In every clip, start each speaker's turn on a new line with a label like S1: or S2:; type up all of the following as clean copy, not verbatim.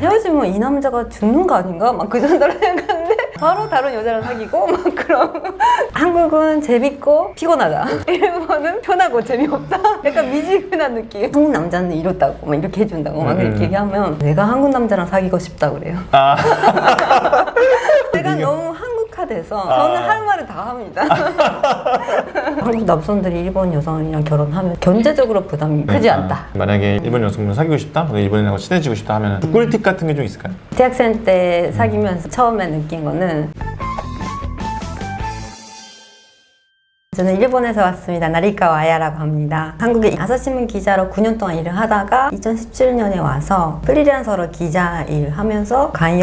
S1: 헤어지면 이 남자가 죽는 거 아닌가? 막 그 정도로 생각하는데 바로 다른 여자랑 사귀고 막 그런. 한국은 재밌고 피곤하다. 일본은 편하고 재미없다. 약간 미지근한 느낌. 한국 남자는 이렇다고 막 이렇게 해준다고 막 이렇게 얘기하면 내가 한국 남자랑 사귀고 싶다 그래요. 내가 너무 한국화돼서 저는 할 말을 다 합니다. 한국 남성들이 일본 여성이랑 결혼하면 경제적으로 부담이 크지 않다.
S2: 만약에 일본 여성분 사귀고 싶다? 일본인하고 친해지고 싶다 하면 꿀팁 같은 게 좀 있을까요?
S1: 대학생 때 사귀면서 처음에 느낀 거는 저는 일본에서 왔습니다. 나리카와 아야라고 합니다. 한국의 아사신문 기자로 9년 동안 일을 하다가 2017년에 와서 프리랜서로 기자 일하면서 강의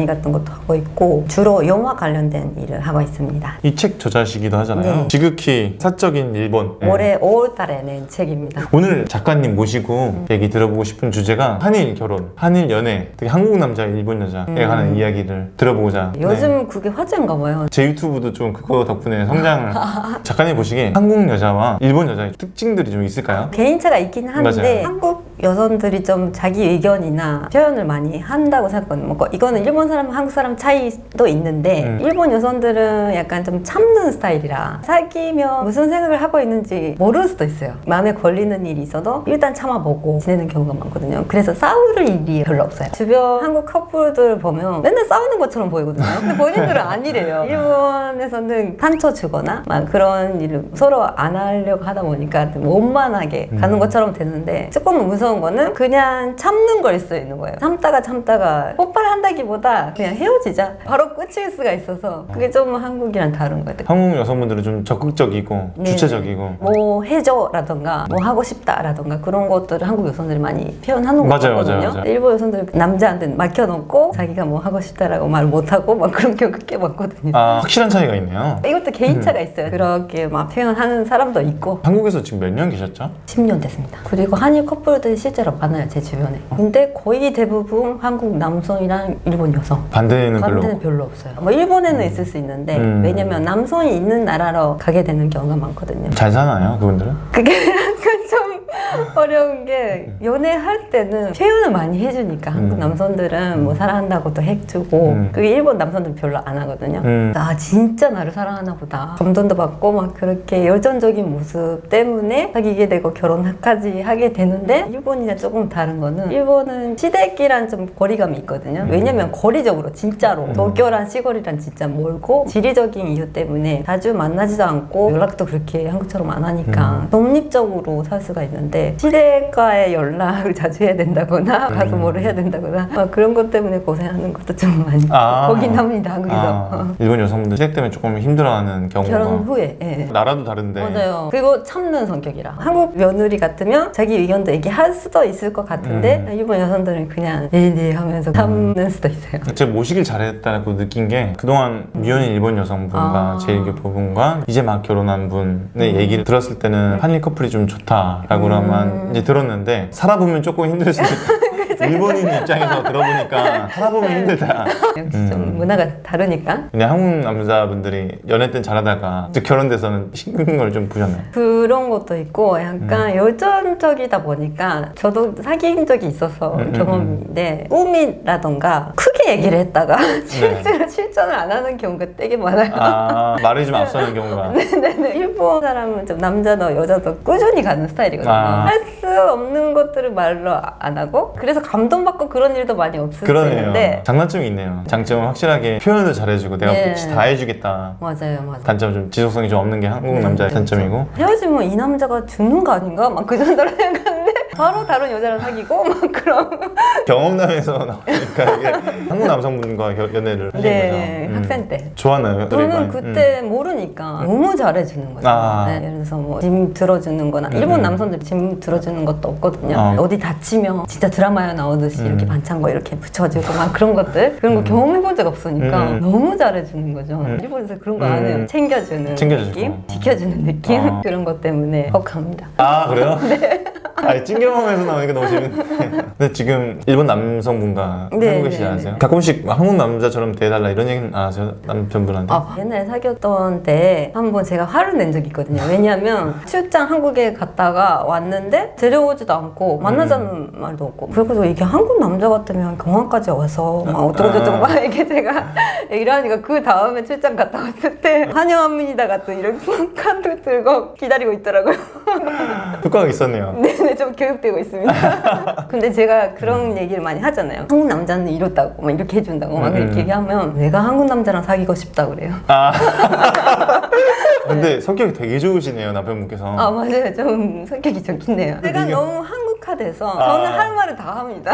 S1: 같은 것도 하고 있고 주로 영화 관련된 일을 하고 있습니다.
S2: 이 책 저자시기도 하잖아요.
S1: 네.
S2: 지극히 사적인 일본.
S1: 올해 5월달에 낸 책입니다.
S2: 오늘 작가님 모시고 얘기 들어보고 싶은 주제가 한일 결혼, 한일 연애, 되게 한국 남자, 일본 여자에 관한 이야기를 들어보고자.
S1: 요즘 그게 화제인가 봐요.
S2: 제 유튜브도 좀 그거 덕분에 성장을. 작가님 보시기에 한국 여자와 일본 여자의 특징들이 좀 있을까요?
S1: 개인차가 있긴 한데
S2: 맞아요.
S1: 한국 여성들이 좀 자기 의견이나 표현을 많이 한다고 생각하거든요. 뭐 이거는 일본 사람, 한국 사람 차이도 있는데 일본 여성들은 약간 좀 참는 스타일이라 사귀면 무슨 생각을 하고 있는지 모를 수도 있어요. 마음에 걸리는 일이 있어도 일단 참아보고 지내는 경우가 많거든요. 그래서 싸울 일이 별로 없어요. 주변 한국 커플들 보면 맨날 싸우는 것처럼 보이거든요. 근데 본인들은 아니래요. 일본에서는 상처 주거나 막 그런 일을 서로 안 하려고 하다 보니까 원만하게 가는 것처럼 되는데 조금 무서운 거는 그냥 참는 걸 수 있는 거예요. 참다가 폭발한다기보다 그냥 헤어지자 바로 끝일 수가 있어서 그게 좀 한국이랑 다른 것 같아요.
S2: 한국 여성분들은 좀 적극적이고
S1: 네.
S2: 주체적이고
S1: 뭐 해줘라던가 뭐 하고 싶다라던가 그런 것들을 한국 여성들이 많이 표현하는 것 같거든요.
S2: 맞아요.
S1: 일본 여성들은 남자한테 맡겨놓고 자기가 뭐 하고 싶다라고 말 못하고 막 그런 경우 꽤 많거든요.
S2: 확실한 차이가 있네요.
S1: 이것도 개인차가 있어요. 그렇게 막 표현하는 사람도 있고.
S2: 한국에서 지금 몇 년 계셨죠?
S1: 10년 됐습니다. 그리고 한일 커플들이 실제로 많아요, 제 주변에. 근데 거의 대부분 한국 남성이랑 일본 여성.
S2: 반대는
S1: 반대는 별로 없어요. 뭐 일본에는 있을 수 있는데 왜냐면 남성이 있는 나라로 가게 되는 경우가 많거든요.
S2: 잘 사나요, 그분들은?
S1: 그게 약간 좀 어려운 게 연애할 때는 표현을 많이 해주니까 한국 남성들은 뭐 사랑한다고 또 해주고 그게 일본 남성들은 별로 안 하거든요. 아 진짜 나를 사랑하나 보다. 감동도 받고 막 그렇게 열정적인 모습 때문에 사귀게 되고 결혼까지 하게 되는데 일본이랑 조금 다른 거는 일본은 시댁이랑 좀 거리감이 있거든요. 왜냐면 거리적으로 진짜로 도쿄랑 시골이랑 진짜 멀고 지리적인 이유 때문에 자주 만나지도 않고 연락도 그렇게 한국처럼 안 하니까 독립적으로 살 수가 있는데 시댁과의 연락을 자주 해야 된다거나 가서 뭐를 해야 된다거나 막 그런 것 때문에 고생하는 것도 좀 많이 보긴 합니다. 한국에서.
S2: 일본 여성분들 시댁 때문에 조금 힘들어하는 경우가
S1: 결혼 후에. 예.
S2: 나라도 다른데
S1: 맞아요. 그리고 참는 성격이라 한국 며느리 같으면 자기 의견도 얘기할 수도 있을 것 같은데 일본 여성들은 그냥 네네 하면서 참는 수도 있어요.
S2: 제가 모시길 잘했다고 느낀 게 그동안 미혼인 일본 여성분과 제2교 부분과 이제 막 결혼한 분의 얘기를 들었을 때는 한일 커플이 좀 좋다라고만 이제 들었는데 살아보면 조금 힘들 수 있어요. 일본인 입장에서 들어보니까 살아보면 힘들다.
S1: 역시 좀 문화가 다르니까.
S2: 그냥 한국 남자분들이 연애 땐 잘하다가 이제 결혼돼서는 힘든 걸 좀 보셨나요?
S1: 그런 것도 있고 약간 열정적이다 보니까 저도 사귄 적이 있어서 경험인데 꿈이라던가 크게 얘기를 했다가 실제로 실천을 안 하는 경우가 되게 많아요.
S2: 말이 좀 앞서는 경우가.
S1: 네네. 일본 사람은 좀 남자도 여자도 꾸준히 가는 스타일이거든요. 할 수 없는 것들을 말로 안 하고 그래서 감동받고 그런 일도 많이 없을 수
S2: 그러네요.
S1: 있는데
S2: 장단점이 있네요. 장점은 확실하게 표현을 잘해주고 내가
S1: 네.
S2: 다 해주겠다.
S1: 맞아요.
S2: 단점 좀 지속성이 좀 없는 게 한국 남자의 단점이고.
S1: 헤어지면 이 남자가 죽는 거 아닌가? 막 그 정도로 생각하는데 바로 다른 여자랑 사귀고 막 그런.
S2: 경험담에서 나오니까 이게 한국 남성분과 연애를 하신
S1: 네,
S2: 거죠.
S1: 학생 때.
S2: 좋았나요?
S1: 저는 그때 모르니까 너무 잘해주는 거죠. 네, 예를 들어서 뭐 짐 들어주는 거나 일본 남성들 짐 들어주는 것도 없거든요. 어디 다치면 진짜 드라마에 나오듯이 이렇게 반창고 이렇게 붙여주고 막 그런 것들 그런 거 경험해본 적 없으니까 너무 잘해주는 거죠. 일본에서 그런 거 안 해요. 챙겨주는
S2: 챙겨주고.
S1: 느낌? 지켜주는 느낌? 그런 것 때문에 혹합니다.
S2: 그래요? 네. 아니, 경험에서 나오니까 너무 재밌네. 근데 지금 일본 남성분과
S1: 네,
S2: 하고 계시지
S1: 네,
S2: 않으세요? 가끔씩 한국 남자처럼 대해달라 이런 얘기는 안 하세요? 남편분한테?
S1: 옛날에 사귀었던 때 한번 제가 화를 낸 적이 있거든요. 왜냐하면 출장 한국에 갔다가 왔는데 데려오지도 않고 만나자는 말도 없고, 그래서 이게 한국 남자 같으면 공항까지 와서 막 어쩌고저쩌고 막 이렇게 제가 얘기를 하니까 그 다음에 출장 갔다 왔을 때 환영합니다 같은 이런 카드 들고 기다리고 있더라고요.
S2: 효과가 있었네요.
S1: 네네, 좀 교육되고 있습니다. 근데 제가 그런 얘기를 많이 하잖아요. 한국 남자는 이렇다고 막 이렇게 해준다고 막 이렇게 얘기하면 내가 한국 남자랑 사귀고 싶다 그래요.
S2: 근데 성격이 되게 좋으시네요, 남편분께서.
S1: 맞아요. 좀 성격이 좋긴해요. 제가 너무 한국화돼서 저는 할 말을 다 합니다.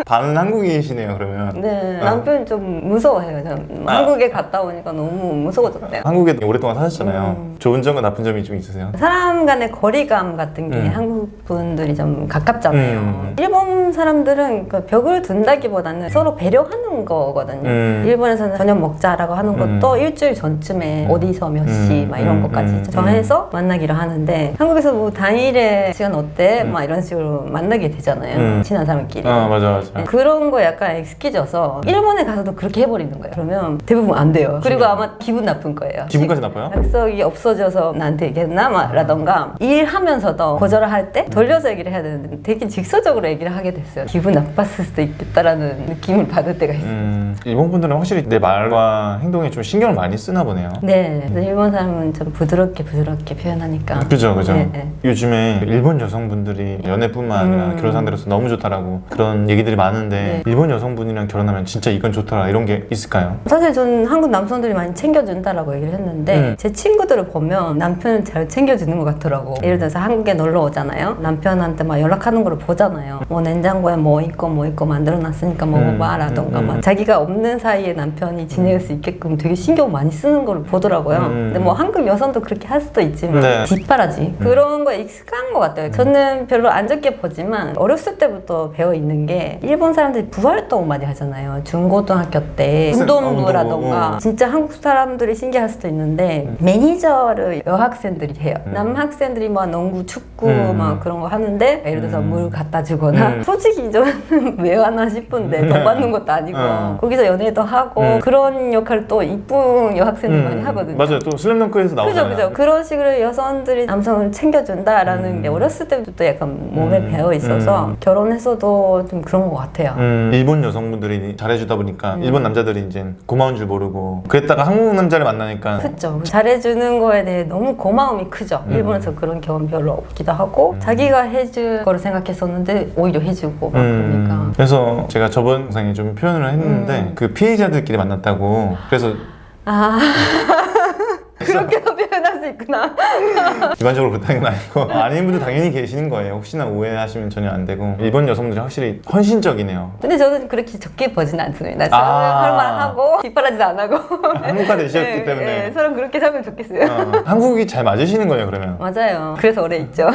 S2: 반은 한국인이시네요, 그러면.
S1: 네, 남편이 좀 무서워해요. 좀 한국에 갔다 오니까 너무 무서워졌대요.
S2: 한국에 오랫동안 사셨잖아요. 좋은 점과 나쁜 점이 좀 있으세요?
S1: 사람 간의 거리감 같은 게 한국 분들이 좀 가깝잖아요. 일본 사람들은 그 벽을 둔다기보다는 서로 배려하는 거거든요. 일본에서는 저녁 먹자라고 하는 것도 일주일 전쯤에 어디서 몇 시 막 이런 것까지 정해서 만나기로 하는데, 한국에서 뭐 당일에 시간 어때? 막 이런 식으로 만나게 되잖아요. 친한 사람끼리.
S2: 맞아.
S1: 네, 그런 거 약간 익숙해져서 일본에 가서도 그렇게 해버리는 거예요. 그러면 대부분 안 돼요. 그리고 아마 기분 나쁜 거예요.
S2: 기분까지 나빠요?
S1: 약속이 없어져서 나한테 얘기했나? 라던가 일하면서도 거절을 할 때 돌려서 얘기를 해야 되는데 되게 직설적으로 얘기를 하게 됐어요. 기분 나빴을 수도 있겠다라는 느낌을 받을 때가 있어요.
S2: 일본 분들은 확실히 내 말과 행동에 좀 신경을 많이 쓰나 보네요.
S1: 네, 그래서 일본 사람은 좀 부드럽게 표현하니까.
S2: 그죠.
S1: 네.
S2: 요즘에 일본 여성분들이 연애뿐만 아니라 결혼 상대로서 너무 좋다라고 그런 얘기들이 많은데, 일본 여성분이랑 결혼하면 진짜 이건 좋더라 이런 게 있을까요?
S1: 사실 저는 한국 남성들이 많이 챙겨준다라고 얘기를 했는데 제 친구들을 보면 남편은 잘 챙겨주는 것 같더라고. 예를 들어서 한국에 놀러 오잖아요. 남편한테 막 연락하는 걸 보잖아요. 뭐 냉장고에 뭐 있고 만들어놨으니까 먹어봐 라던가 막 자기가 없는 사이에 남편이 지낼 수 있게끔 되게 신경 많이 쓰는 걸 보더라고요. 근데 뭐 한국 여성도 그렇게 할 수도 있지만 뒷바라지 그런 거에 익숙한 것 같아요. 저는 별로 안 좋게 보지만 어렸을 때부터 배워 있는 게, 일본 사람들이 부활동 많이 하잖아요. 중고등학교 때 운동부라던가. 진짜 한국 사람들이 신기할 수도 있는데 매니저를 여학생들이 해요. 남학생들이 막 농구, 축구 막 그런 거 하는데 예를 들어서 물 갖다 주거나 솔직히 저는 왜 하나 싶은데 돈 받는 것도 아니고 거기서 연애도 하고 그런 역할을 또 이쁜 여학생들 많이 하거든요.
S2: 맞아요. 또 슬램덩크에서 나오잖아요.
S1: 그죠. 그런 식으로 여성들이 남성을 챙겨준다라는 게 어렸을 때부터 약간 몸에 배어 있어서 결혼해서도 좀 그런 것 같아요.
S2: 일본 여성분들이 잘해주다 보니까 일본 남자들이 이제 고마운 줄 모르고, 그랬다가 한국 남자를 만나니까.
S1: 그쵸. 잘해주는 거에 대해 너무 고마움이 크죠. 일본에서 그런 경험 별로 없기도 하고 자기가 해줄 거를 생각했었는데 오히려 해주고 막 그러니까.
S2: 그래서 제가 저번 영상에 좀 표현을 했는데 그 피해자들끼리 만났다고. 그래서
S1: 그렇게도 표현할 수 있구나.
S2: 일반적으로 그렇다는 건 아니고, 아닌 분들 당연히 계시는 거예요. 혹시나 오해하시면 전혀 안 되고. 일본 여성들이 확실히 헌신적이네요.
S1: 근데 저는 그렇게 적게 보진 않습니다. 저는 할 말 하고 뒷바라지도 안 하고
S2: 한국가 되셨기 때문에.
S1: 서로 그렇게 살면 좋겠어요.
S2: 한국이 잘 맞으시는 거예요, 그러면?
S1: 맞아요. 그래서 오래 있죠.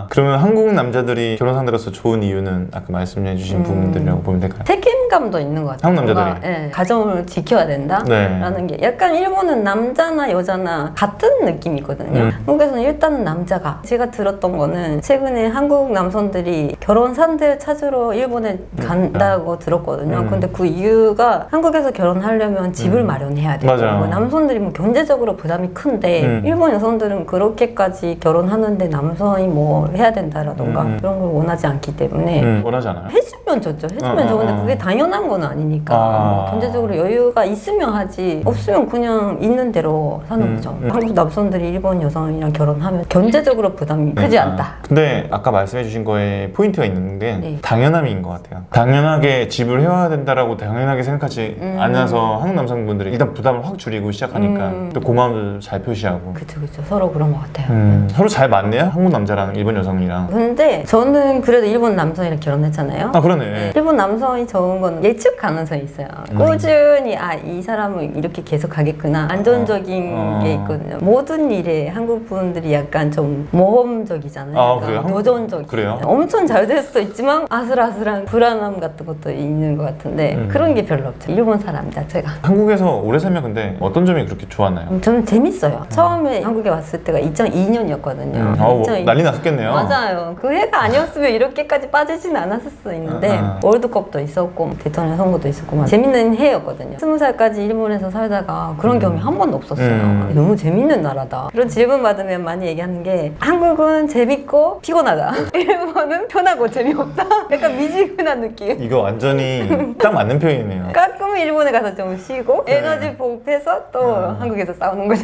S2: 그러면 한국 남자들이 결혼 상대로서 좋은 이유는 아까 말씀해 주신 부분들이라고 보면 될까요?
S1: 책임감도 있는 것 같아요.
S2: 한국 남자들이?
S1: 가정을 지켜야 된다라는 게, 약간 일본은 남자나 여자나 같은 느낌이거든요. 한국에서는 일단은 남자가, 제가 들었던 거는 최근에 한국 남성들이 결혼 상대를 찾으러 일본에 간다고 들었거든요. 근데 그 이유가 한국에서 결혼하려면 집을 마련해야 되고,
S2: 맞아요.
S1: 남성들이 뭐 경제적으로 부담이 큰데 일본 여성들은 그렇게까지 결혼하는데 남성이 뭐 해야 된다라던가 그런 걸 원하지 않기 때문에
S2: 원하지 않아요?
S1: 해주면 좋죠. 해주면 좋은데 그게 당연한 건 아니니까 뭐 경제적으로 여유가 있으면 하지, 없으면 그냥 있는 대로 사는 거죠. 한국 남성들이 일본 여성이랑 결혼하면 경제적으로 부담이 크지 않다.
S2: 근데 아까 말씀해 주신 거에 포인트가 있는 게 당연함인 것 같아요. 당연하게 집을 해와야 된다라고 당연하게 생각하지 않아서 한국 남성분들이 일단 부담을 확 줄이고 시작하니까 또 고마움을 잘 표시하고.
S1: 그쵸. 서로 그런 것 같아요.
S2: 서로 잘 맞네요? 한국 남자랑 일본 여성이랑.
S1: 근데 저는 그래도 일본 남성이랑 결혼했잖아요.
S2: 그러네.
S1: 일본 남성이 좋은 건 예측 가능성이 있어요. 꾸준히 이 사람은 이렇게 계속 가겠구나. 안정적인 게 있거든요. 모든 일에 한국 분들이 약간 좀 모험적이잖아요.
S2: 그래요?
S1: 도전적.
S2: 그래요?
S1: 엄청 잘 될 수도 있지만 아슬아슬한 불안함 같은 것도 있는 것 같은데 그런 게 별로 없죠. 일본 사람 자체가.
S2: 한국에서 오래 살면 근데 어떤 점이 그렇게 좋았나요?
S1: 저는 재밌어요. 처음에 한국에 왔을 때가 2002년이었거든요.
S2: 난리 났었겠네요.
S1: 맞아요. 그 해가 아니었으면 이렇게까지 빠지진 않았을 수 있는데 월드컵도 있었고 대통령 선거도 있었고 막 재밌는 해였거든요. 20살까지 일본에서 살다가 그런 경험이 한 번도 없었어요. 너무 재밌는 나라다. 그런 질문 받으면 많이 얘기하는 게 한국은 재밌고 피곤하다. 일본은 편하고 재미없다. 약간 미지근한 느낌.
S2: 이거 완전히 딱 맞는 표현이네요.
S1: 가끔 일본에 가서 좀 쉬고 에너지 보급해서 또 한국에서 싸우는 거죠.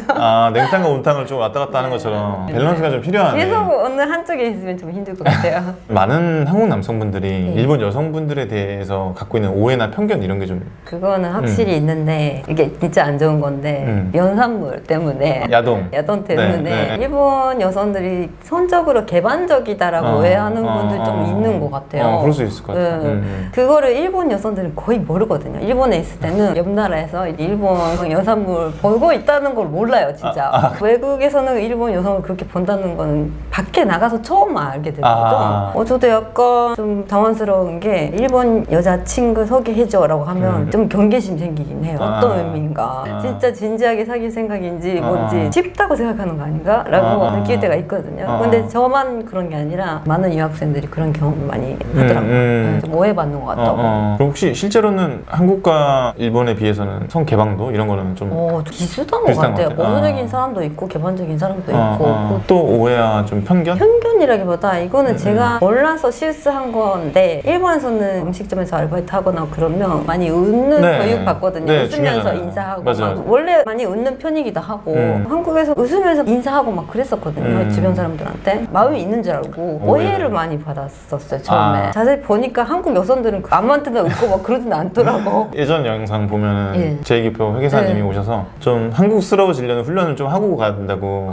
S2: 냉탕과 온탕을 좀 왔다 갔다 하는 것처럼 밸런스가 좀 필요하네.
S1: 계속 어느 한쪽에 있으면 좀 힘들 것 같아요.
S2: 많은 한국 남성분들이 일본 여성분들에 대해서 갖고 있는 오해나 편견 이런 게 좀
S1: 그거는 확실히 있는데 이게 진짜 안 좋은 건데 연산물 때문에
S2: 야동
S1: 때문에
S2: 네.
S1: 일본 여성들이 성적으로 개방적이다라고 오해하는 분들 좀 있는 것 같아요.
S2: 그럴 수 있을 것 같아요.
S1: 그거를 일본 여성들은 거의 모르거든요. 일본에 있을 때는 옆 나라에서 일본 여산물 보고 있다는 걸 몰라요, 진짜. 외국에서는 일본 여성을 그렇게 본다는 건 밖에 나가서 처음 알게 되거든요. 저도 약간 좀 당황스러운 게 일본 여자친구 소개해줘라고 하면 좀 경계심 생기긴 해요. 어떤 의미인가. 진짜 진지하게 사귈 생각인지 뭔지 쉽다고 생각하는 거 아닌가? 라고 느낄 때가 있거든요. 근데 저만 그런 게 아니라 많은 유학생들이 그런 경험을 많이 하더라고요. 좀 오해받는 것 같다고.
S2: 그럼 혹시 실제로는 한국과 일본에 비해서는 성 개방도 이런 거는 좀
S1: 비슷한 것
S2: 비슷한
S1: 같아요.
S2: 것 같아요.
S1: 보수적인 사람도 있고 개방적인 사람도 있고
S2: 또 오해와 좀 편견?
S1: 편견이라기보다 이거는 제가 몰라서 실수한 건데 일본에서는 음식점에서 아르바이트 하거나 그러면 많이 웃는 교육 받거든요. 웃으면서
S2: 중요하잖아요.
S1: 인사하고
S2: 맞아요.
S1: 막 원래 많이 웃는 편이기도 하고 한국에서 웃으면서 인사하고 막 그랬었거든요. 주변 사람들한테 마음이 있는 줄 알고 오해를 많이 받았었어요. 처음에 자세히 보니까 한국 여성들은 아무한테나 웃고 막 그러진 않더라고.
S2: 예전 영상 보면은 제2기표 회계사님이 오셔서 좀 한국스러워지려는 훈련을 좀 하고 가야 된다고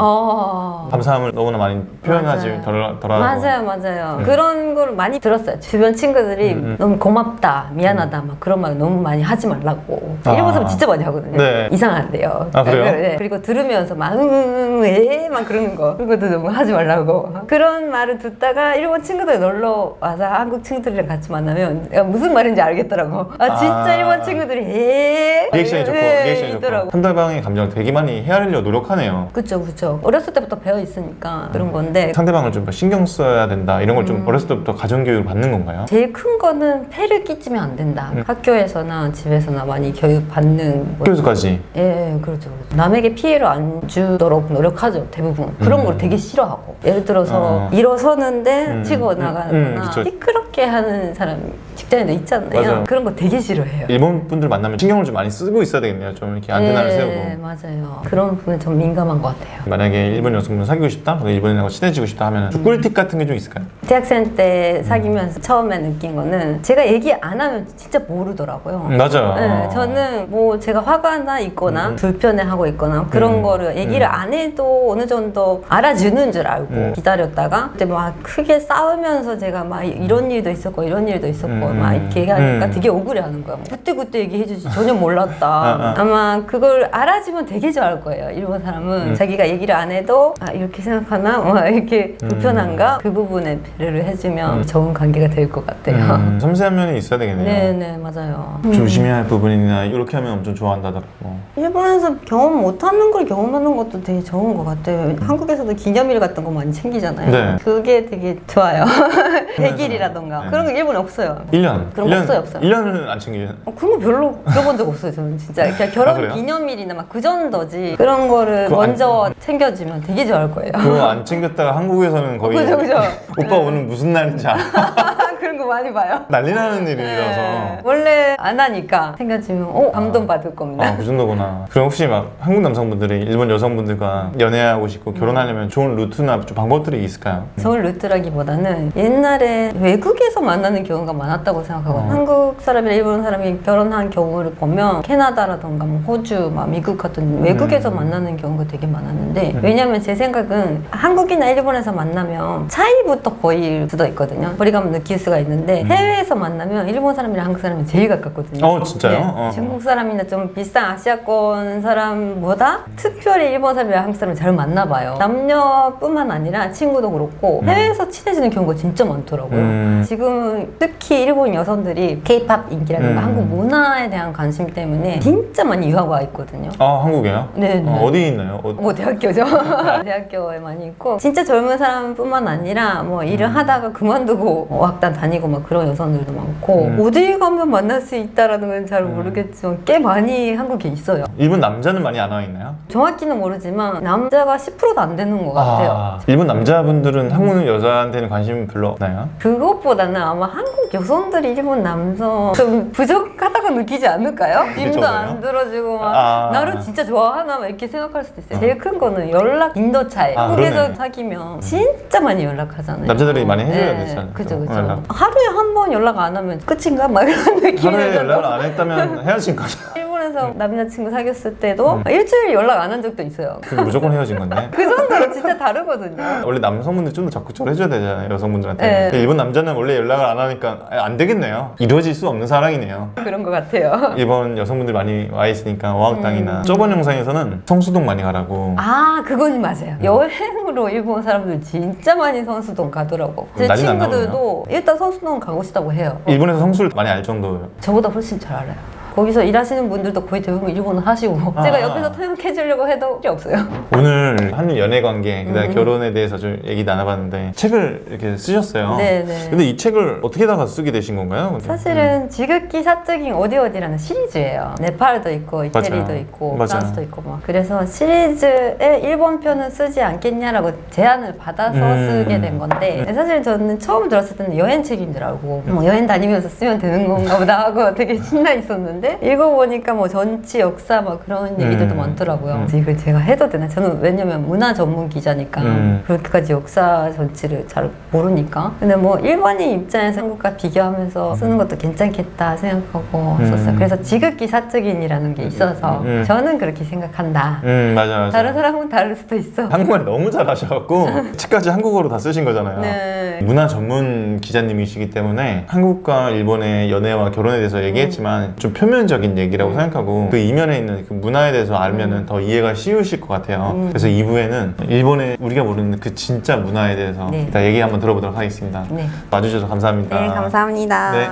S2: 감사함을 너무나 많이 표현하지 덜하고
S1: 맞아요. 그런 걸 많이 들었어요. 주변 친구들이 너무 고맙다, 미안하다 막 그런 말 너무 많이 하지 말라고. 일본 사람 진짜 많이 하거든요.
S2: 네.
S1: 이상한데요.
S2: 그래요?
S1: 네. 그리고 들으면서 막 왜? 막 그러는 거. 그것도 너무 하지 말라고. 그런 말을 듣다가 일본 친구들 놀러 와서 한국 친구들이랑 같이 만나면 내가 무슨 말인지 알겠더라고. 진짜 일본 친구들이
S2: 리액션이 좋고 리액션이 좋고 상대방의 감정을 되게 많이 헤아리려 노력하네요.
S1: 그쵸. 어렸을 때부터 배워 있으니까 그런 건데
S2: 상대방을 좀 신경 써야 된다 이런 걸 좀 어렸을 때부터 가정교육을 받는 건가요?
S1: 제일 큰 거는 폐를 끼치면 안 된다. 학교에서나 집에서나 많이 교육받는
S2: 학교에서까지?
S1: 예, 그렇죠. 남에게 피해를 안 주도록 노력하죠, 대부분. 그런 걸 되게 싫어하고. 예를 들어서 일어서는데 치고 나가거나 시끄럽게 하는 사람 직장인도 있잖아요.
S2: 맞아요.
S1: 그런 거 되게 싫어해요.
S2: 일본 분들 만나면 신경을 좀 많이 쓰고 있어야 되겠네요. 좀 이렇게 안테나를 세우고.
S1: 네, 맞아요. 그런 부분에 좀 민감한 것 같아요.
S2: 만약에 일본 여성분 사귀고 싶다? 일본인하고 친해지고 싶다 하면 꿀팁 같은 게 좀 있을까요?
S1: 대학생 때 사귀면서 처음에 느낀 거는 제가 얘기 안 하면 진짜 모르더라고요.
S2: 맞아요.
S1: 네, 저는 뭐 제가 화가 나 있거나 불편해하고 있거나 그런 거를 얘기를 안 해도 어느 정도 알아주는 줄 알고 기다렸다가 그때 막 크게 싸우면서 제가 막 이런 일도 있었고 이런 일도 있었고 막 이렇게 얘기하니까 되게 억울해하는 거야. 그때 얘기해주지 전혀 몰랐다. 아마 그걸 알아주면 되게 좋아할 거예요. 일본 사람은 자기가 얘기를 안 해도 이렇게 생각하나? 막 이렇게 불편한가? 그 부분에 배려를 해주면 좋은 관계가 될 것 같아요.
S2: 섬세한 면이 있어야 되겠네요.
S1: 네, 맞아요.
S2: 조심해야 할 부분이나 이렇게 하면 엄청 좋아한다더라고.
S1: 일본에서 경험 못하는 걸 경험하는 것도 되게 좋은 것 같아요. 한국에서도 기념일 같은 거 많이 챙기잖아요.
S2: 네.
S1: 그게 되게 좋아요. 100일이라던가. 그런 거 일본에 없어요.
S2: 1년?
S1: 그런 거 없어요.
S2: 1년을 안 챙기는?
S1: 그런 거 별로 들어본 적 없어요, 저는 진짜. 그냥 결혼
S2: 그래요?
S1: 기념일이나 막 그 정도지. 그런 거를 먼저 챙겨주면 되게 좋아할 거예요.
S2: 그거 안 챙겼다가 한국에서는 거의
S1: 그죠.
S2: 오빠 오늘 무슨 날인지 알아?
S1: 그런 거 많이 봐요.
S2: 난리 나는 일이라서.
S1: 원래 안 하니까 생각하면 감동받을 겁니다.
S2: 아, 그 정도구나. 그럼 혹시 막 한국 남성분들이 일본 여성분들과 연애하고 싶고 결혼하려면 좋은 루트나 좀 방법들이 있을까요?
S1: 좋은 루트라기보다는 옛날에 외국에서 만나는 경우가 많았다고 생각하거든요. 한국 사람이랑 일본 사람이 결혼한 경우를 보면 캐나다라던가 뭐 호주, 막 미국 같은 외국에서 만나는 경우가 되게 많았는데 왜냐면 제 생각은 한국이나 일본에서 만나면 차이부터 보일 수도 있거든요. 거리감을 느낄 수가 있는데 해외에서 만나면 일본 사람이랑 한국 사람이 제일 가깝거든요.
S2: 진짜요?
S1: 중국 사람이나 좀 비슷한 아시아권 사람보다 특별히 일본 사람이랑 한국 사람을 잘 만나봐요. 남녀뿐만 아니라 친구도 그렇고 해외에서 친해지는 경우가 진짜 많더라고요. 지금 특히 일본 여성들이 K-pop 인기라든가 한국 문화에 대한 관심 때문에 진짜 많이 유학 와 있거든요.
S2: 아, 한국에요?
S1: 네네.
S2: 어디 있나요?
S1: 뭐 대학교죠. 대학교에 많이 있고 진짜 젊은 사람뿐만 아니라 뭐 일을 하다가 그만두고 어학단 다니고 막 그런 여성들도 많고 어디 가면 만날 수 있다라는 건 잘 모르겠지만 꽤 많이 한국에 있어요.
S2: 일본 남자는 많이 안 와 있나요?
S1: 정확히는 모르지만 남자가 10%도 안 되는 것 같아요.
S2: 일본 남자분들은 한국 여자한테는 관심 별로 없나요?
S1: 그것보다는 아마 한국 여성들이 일본 남성 좀 부족하다고 느끼지 않을까요? 힘도
S2: 정도요?
S1: 안 들어주고 막 나를 진짜 좋아하나 막 이렇게 생각할 수도 있어요. 제일 큰 거는 연락 빈도 차이. 한국에서
S2: 그러네.
S1: 사귀면 진짜 많이 연락하잖아요.
S2: 남자들이 많이 해줘야 되잖아요.
S1: 그죠.
S2: 연락.
S1: 하루에 한 번 연락 안 하면 끝인가? 막 이런 느낌이
S2: 하루에 연락을 안 했다면 헤어진 거죠.
S1: 일본에서 남자친구 사귀었을 때도 일주일 연락 안 한 적도 있어요.
S2: 그럼 무조건 헤어진 건데.
S1: 그 정도로 진짜 다르거든요.
S2: 원래 남성분들 좀 더 적극적으로 해줘야 되잖아요, 여성분들한테.
S1: 네.
S2: 근데 일본 남자는 원래 연락을 안 하니까 안 되겠네요. 이루어질 수 없는 사랑이네요.
S1: 그런 것 같아요.
S2: 일본 여성분들 많이 와 있으니까 어학당이나 저번 영상에서는 성수동 많이 가라고.
S1: 그건 맞아요. 여행으로 일본 사람들 진짜 많이 성수동 가더라고. 제
S2: 난리 났나
S1: 친구들도 일단 성수동 가고 싶다고 해요.
S2: 일본에서 성수를 많이 알 정도예요.
S1: 저보다 훨씬 잘 알아요. 거기서 일하시는 분들도 거의 대부분 일본어 하시고 제가 옆에서 통역해 주려고 해도 필요 없어요.
S2: 오늘 한일 연애 관계, 그다음에 결혼에 대해서 좀 얘기 나눠봤는데 책을 이렇게 쓰셨어요.
S1: 네네.
S2: 근데 이 책을 어떻게다가 쓰게 되신 건가요? 근데?
S1: 사실은 지극히 사적인 어디어디라는 시리즈예요. 네팔도 있고 이태리도
S2: 맞아요.
S1: 있고
S2: 맞아요.
S1: 프랑스도 있고 막 그래서 시리즈에 일본 편은 쓰지 않겠냐라고 제안을 받아서 쓰게 된 건데 사실 저는 처음 들었을 때는 여행 책인 줄 알고 뭐 여행 다니면서 쓰면 되는 건가 보다 하고 되게 신나 있었는데 읽어보니까 뭐 전치 역사 막 그런 얘기들도 많더라고요. 이걸 제가 해도 되나? 저는 왜냐면 문화 전문 기자니까 그렇게까지 역사 전치를 잘 모르니까 근데 뭐 일본인 입장에서 한국과 비교하면서 쓰는 것도 괜찮겠다 생각하고 썼어요. 그래서 지극히 사적인이라는 게 있어서 저는 그렇게 생각한다.
S2: 맞아.
S1: 다른 사람은 다를 수도 있어.
S2: 한국말 너무 잘하셔갖고 책까지 한국어로 다 쓰신 거잖아요.
S1: 네.
S2: 문화 전문 기자님이시기 때문에 한국과 일본의 연애와 결혼에 대해서 얘기했지만 좀 표면적인 얘기라고 생각하고 그 이면에 있는 그 문화에 대해서 알면은 더 이해가 쉬우실 것 같아요. 그래서 2부에는 일본의 우리가 모르는 그 진짜 문화에 대해서
S1: 네.
S2: 다 얘기 한번 들어보도록 하겠습니다.
S1: 네.
S2: 와주셔서 감사합니다.
S1: 네, 감사합니다.
S2: 네.